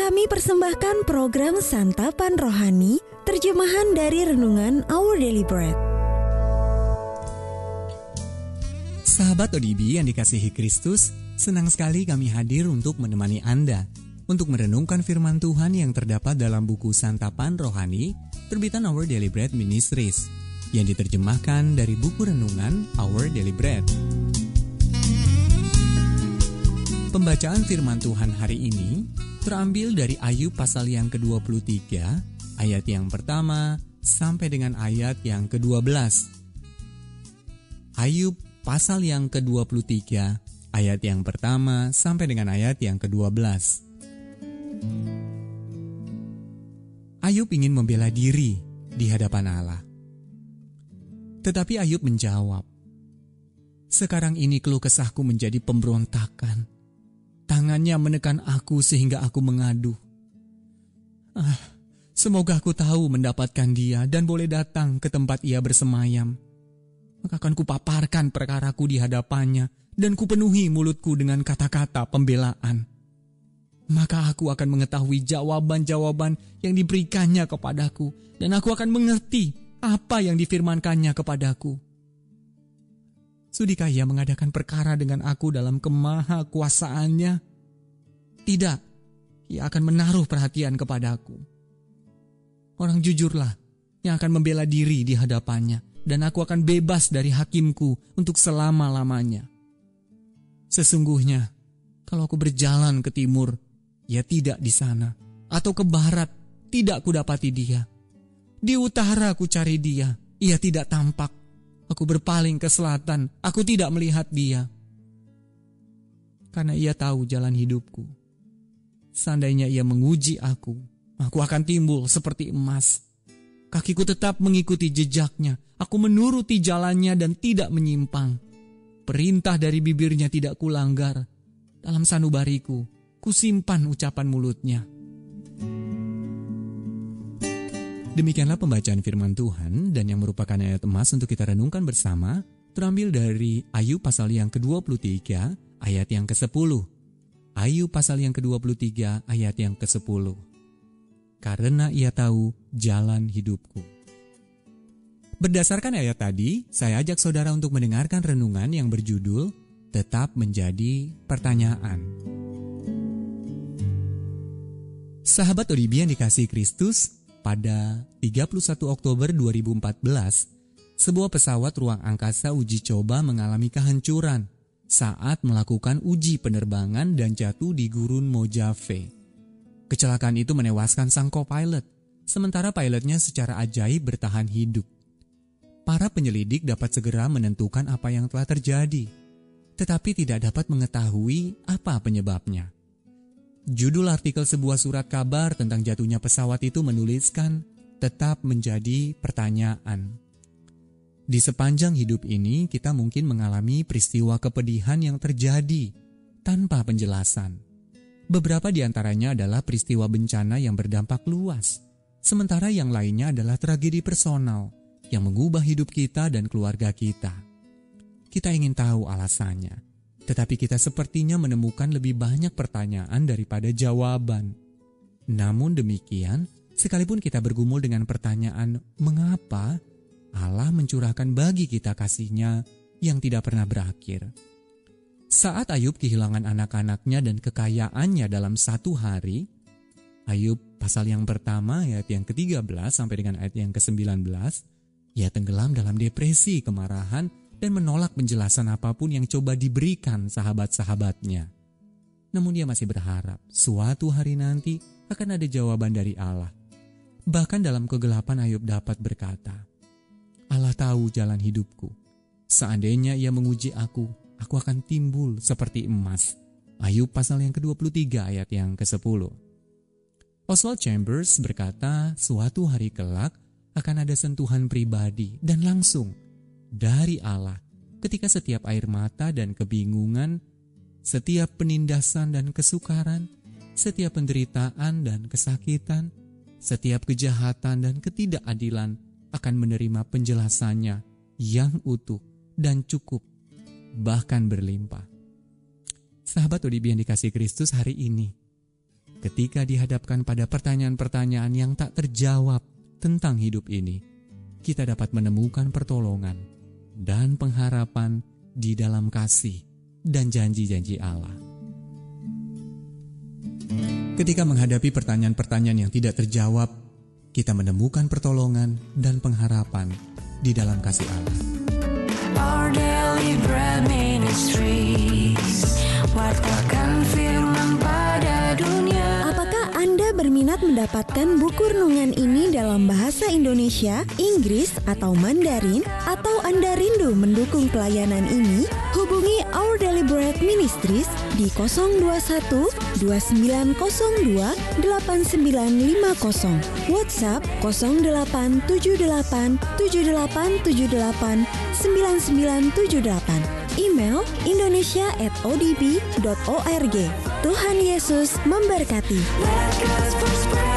Kami persembahkan program Santapan Rohani, terjemahan dari Renungan Our Daily Bread. Sahabat ODB yang dikasihi Kristus, senang sekali kami hadir untuk menemani Anda untuk merenungkan firman Tuhan yang terdapat dalam buku Santapan Rohani, terbitan Our Daily Bread Ministries, yang diterjemahkan dari buku renungan Our Daily Bread. Pembacaan firman Tuhan hari ini terambil dari Ayub pasal yang ke-23, ayat yang pertama sampai dengan ayat yang ke-12. Ayub pasal yang ke-23, ayat yang pertama sampai dengan ayat yang ke-12. Ayub ingin membela diri di hadapan Allah. Tetapi Ayub menjawab, "Sekarang ini keluh kesahku menjadi pemberontakan. Tangannya menekan aku sehingga aku mengadu. Semoga aku tahu mendapatkan dia dan boleh datang ke tempat ia bersemayam. Maka akan kupaparkan perkaraku di hadapannya dan kupenuhi mulutku dengan kata-kata pembelaan. Maka aku akan mengetahui jawaban-jawaban yang diberikannya kepadaku dan aku akan mengerti apa yang difirmankannya kepadaku. Sudikah ia mengadakan perkara dengan aku dalam kemahakuasaannya? Tidak, ia akan menaruh perhatian kepadaku. Orang jujurlah yang akan membela diri di hadapannya, dan aku akan bebas dari hakimku untuk selama-lamanya. Sesungguhnya, kalau aku berjalan ke timur, ia tidak di sana, atau ke barat, tidak kudapati dia. Di utara aku cari dia, ia tidak tampak. Aku berpaling ke selatan, aku tidak melihat dia. Karena ia tahu jalan hidupku. Seandainya ia menguji aku akan timbul seperti emas. Kakiku tetap mengikuti jejaknya, aku menuruti jalannya dan tidak menyimpang. Perintah dari bibirnya tidak kulanggar. Dalam sanubariku, kusimpan ucapan mulutnya." Demikianlah pembacaan firman Tuhan, dan yang merupakan ayat emas untuk kita renungkan bersama terambil dari Ayub pasal yang ke-23 ayat yang ke-10. Ayub pasal yang ke-23 ayat yang ke-10. Karena ia tahu jalan hidupku. Berdasarkan ayat tadi, saya ajak saudara untuk mendengarkan renungan yang berjudul Tetap Menjadi Pertanyaan. Sahabat ODB yang dikasihi Kristus, pada 31 Oktober 2014, sebuah pesawat ruang angkasa uji coba mengalami kehancuran saat melakukan uji penerbangan dan jatuh di gurun Mojave. Kecelakaan itu menewaskan sang co-pilot, sementara pilotnya secara ajaib bertahan hidup. Para penyelidik dapat segera menentukan apa yang telah terjadi, tetapi tidak dapat mengetahui apa penyebabnya. Judul artikel sebuah surat kabar tentang jatuhnya pesawat itu menuliskan, "Tetap menjadi pertanyaan." Di sepanjang hidup ini, kita mungkin mengalami peristiwa kepedihan yang terjadi tanpa penjelasan. Beberapa di antaranya adalah peristiwa bencana yang berdampak luas, sementara yang lainnya adalah tragedi personal yang mengubah hidup kita dan keluarga kita. Kita ingin tahu alasannya, tetapi kita sepertinya menemukan lebih banyak pertanyaan daripada jawaban. Namun demikian, sekalipun kita bergumul dengan pertanyaan mengapa, Allah mencurahkan bagi kita kasih-Nya yang tidak pernah berakhir. Saat Ayub kehilangan anak-anaknya dan kekayaannya dalam satu hari, Ayub pasal yang pertama ayat yang ke-13 sampai dengan ayat yang ke-19, ia tenggelam dalam depresi, kemarahan, dan menolak penjelasan apapun yang coba diberikan sahabat-sahabatnya. Namun dia masih berharap suatu hari nanti akan ada jawaban dari Allah. Bahkan dalam kegelapan Ayub dapat berkata, "Allah tahu jalan hidupku. Seandainya ia menguji aku akan timbul seperti emas." Ayub pasal yang ke-23 ayat yang ke-10. Oswald Chambers berkata, suatu hari kelak akan ada sentuhan pribadi dan langsung dari Allah ketika setiap air mata dan kebingungan, setiap penindasan dan kesukaran, setiap penderitaan dan kesakitan, setiap kejahatan dan ketidakadilan akan menerima penjelasannya yang utuh dan cukup, bahkan berlimpah. Sahabat ODB yang dikasihi Kristus, hari ini ketika dihadapkan pada pertanyaan-pertanyaan yang tak terjawab tentang hidup ini, kita dapat menemukan pertolongan dan pengharapan di dalam kasih dan janji-janji Allah. Ketika menghadapi pertanyaan-pertanyaan yang tidak terjawab, kita menemukan pertolongan dan pengharapan di dalam kasih Allah. Our Daily Bread Ministries, wartakan firman pada dunia. Apakah Anda berminat mendapatkan buku renungan ini dalam bahasa Indonesia, Inggris, atau Mandarin? Atau Anda rindu mendukung pelayanan ini? Hubungi Our Daily Bread Ministries di 021 2902 8950, WhatsApp 0878 7878 9978, email indonesia@odb.org. Tuhan Yesus memberkati. Let God's prosper.